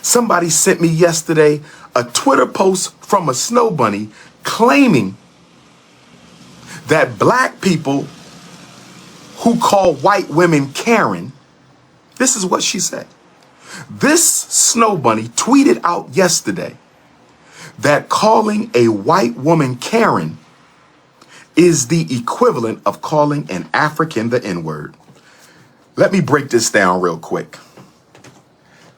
Somebody sent me yesterday a Twitter post from a snow bunny claiming that black people who call white women Karen, this is what she said. This snow bunny tweeted out yesterday that calling a white woman Karen is the equivalent of calling an African the N-word. Let me break this down real quick.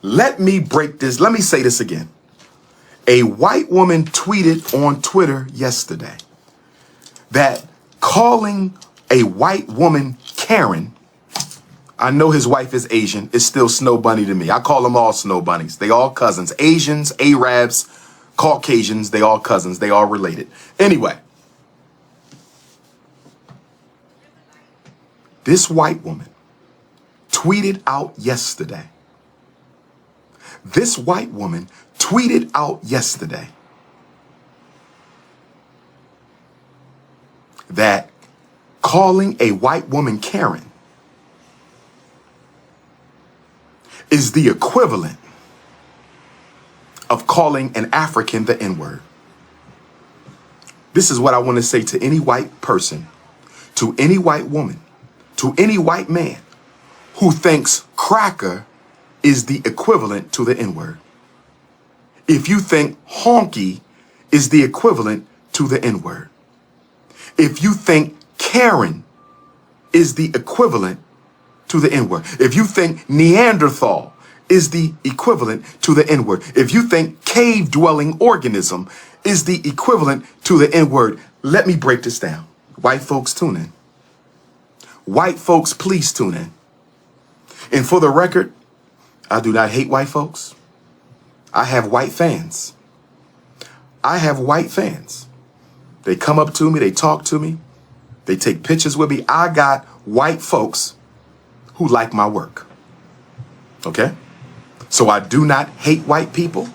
Let me say this again. A white woman tweeted on Twitter yesterday that calling a white woman Karen, I know his wife is Asian, is still snow bunny to me. I call them all snow bunnies. They all cousins. Asians, Arabs, Caucasians, they all cousins. They all related. Anyway, this white woman tweeted out yesterday. This white woman tweeted out yesterday that calling a white woman Karen is the equivalent of calling an African the N-word. This is what I want to say to any white person, to any white woman, to any white man who thinks cracker is the equivalent to the N-word. If you think honky is the equivalent to the N-word. If you think Karen is the equivalent to the N-word. If you think Neanderthal is the equivalent to the N-word. If you think cave-dwelling organism is the equivalent to the N-word, let me break this down. White folks, tune in. White folks, please tune in. And for the record, I do not hate white folks. I have white fans. I have white fans. They come up to me, they talk to me, they take pictures with me. I got white folks who like my work. Okay? So I do not hate white people.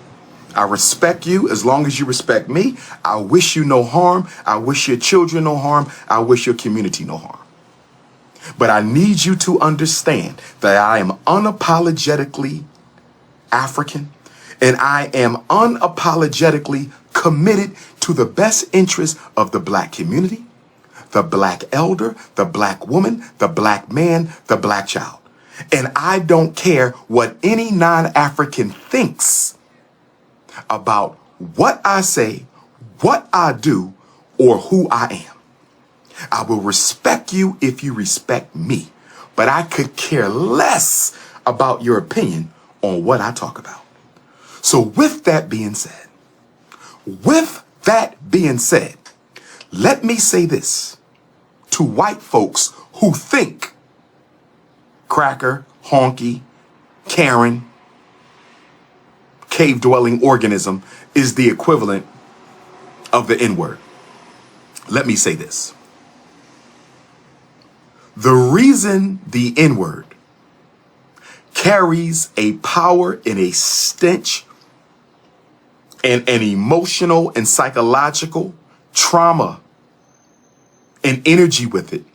I respect you as long as you respect me. I wish you no harm. I wish your children no harm. I wish your community no harm. But I need you to understand that I am unapologetically African, and I am unapologetically committed to the best interest of the black community, the black elder, the black woman, the black man, the black child. And I don't care what any non-African thinks about what I say, what I do, or who I am. I will respect you if you respect me, but I could care less about your opinion on what I talk about. So with that being said, let me say this to white folks who think cracker, honky, Karen, cave-dwelling organism is the equivalent of the N-word. Let me say this. The reason the N-word carries a power and a stench and an emotional and psychological trauma and energy with it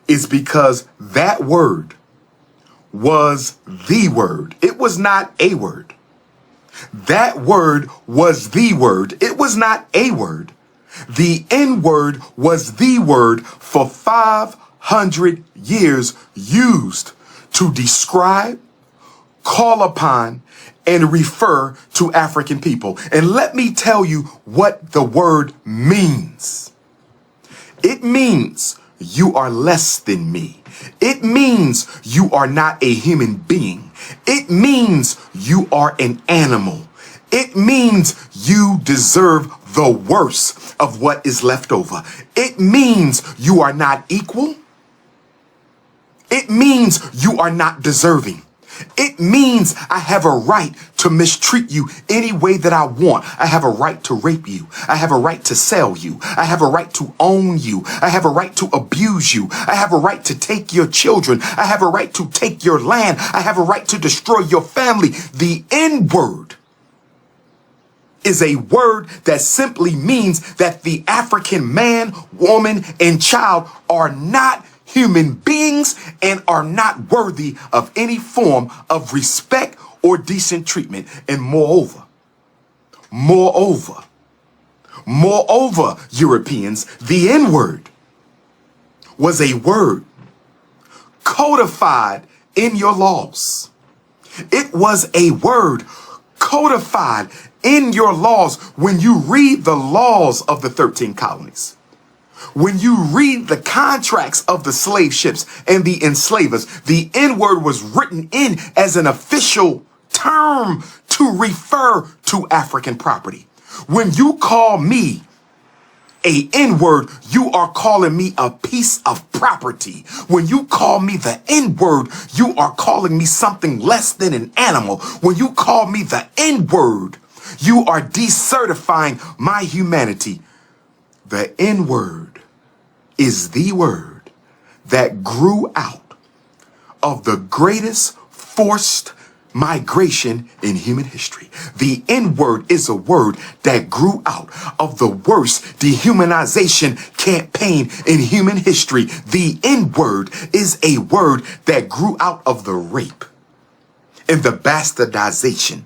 is because that word was the word. It was not a word. That word was the word. It was not a word. The N-word was the word for 500 years used to describe, call upon, and refer to African people. And let me tell you what the word means. It means you are less than me. It means you are not a human being. It means you are an animal. It means you deserve the worst of what is left over. It means you are not equal. It means you are not deserving. It means I have a right to mistreat you any way that I want. I have a right to rape you. I have a right to sell you. I have a right to own you. I have a right to abuse you. I have a right to take your children. I have a right to take your land. I have a right to destroy your family. The N-word is a word that simply means that the African man, woman, and child are not human beings and are not worthy of any form of respect or decent treatment. And moreover, Europeans, the N-word was a word codified in your laws. It was a word codified in your laws. When you read the laws of the 13 colonies, when you read the contracts of the slave ships and the enslavers, the N-word was written in as an official term to refer to African property. When you call me a N-word, you are calling me a piece of property. When you call me the N-word, you are calling me something less than an animal. When you call me the N-word, you are decertifying my humanity. The N-word is the word that grew out of the greatest forced migration in human history. The N-word is a word that grew out of the worst dehumanization campaign in human history. The N-word is a word that grew out of the rape and the bastardization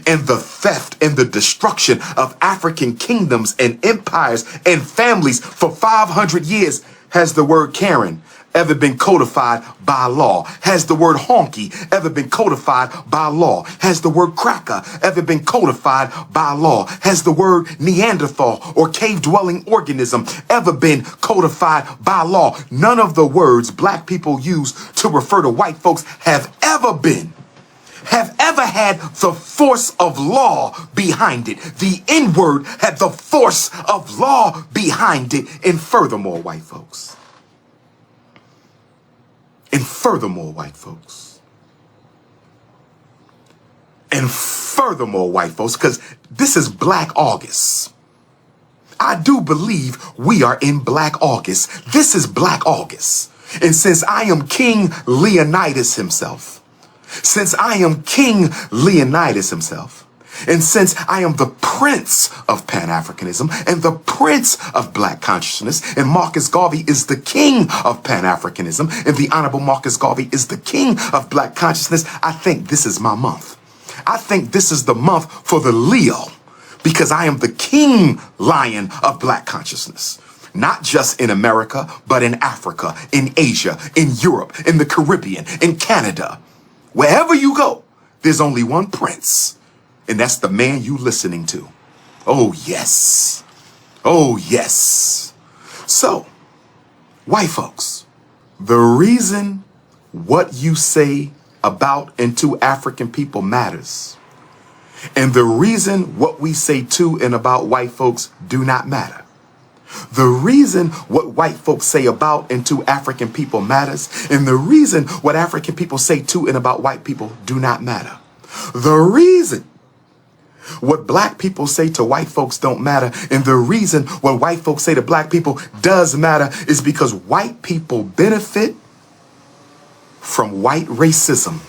and the theft and the destruction of African kingdoms and empires and families for 500 years. Has the word Karen ever been codified by law? Has the word honky ever been codified by law? Has the word cracker ever been codified by law? Has the word Neanderthal or cave-dwelling organism ever been codified by law? None of the words black people use to refer to white folks have ever had the force of law behind it. The N-word had the force of law behind it. And furthermore, white folks, because this is Black August. I do believe we are in Black August. This is Black August. And since I am King Leonidas himself, and since I am the Prince of Pan-Africanism and the Prince of Black Consciousness, and Marcus Garvey is the King of Pan-Africanism, and the Honorable Marcus Garvey is the King of Black Consciousness, I think this is my month. I think this is the month for the Leo, because I am the King Lion of Black Consciousness. Not just in America, but in Africa, in Asia, in Europe, in the Caribbean, in Canada. Wherever you go, there's only one prince, and that's the man you listening to. Oh, yes. Oh, yes. So, white folks, the reason what you say about and to African people matters, and the reason what we say to and about white folks do not matter. The reason what white folks say about and to African people matters, and the reason what African people say to and about white people do not matter. The reason what black people say to white folks don't matter, and the reason what white folks say to black people does matter, is because white people benefit from white racism.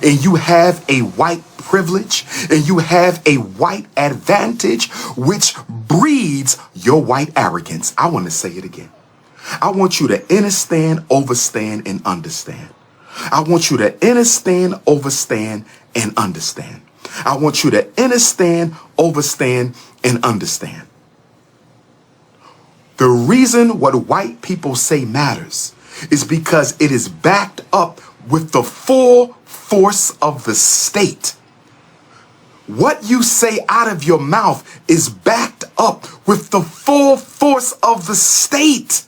And you have a white privilege, and you have a white advantage, which breeds your white arrogance. I want to say it again. I want you to understand, overstand, and understand. I want you to understand, overstand, and understand. I want you to understand, overstand, and understand. The reason what white people say matters is because it is backed up with the full force of the state. What you say out of your mouth is backed up with the full force of the state.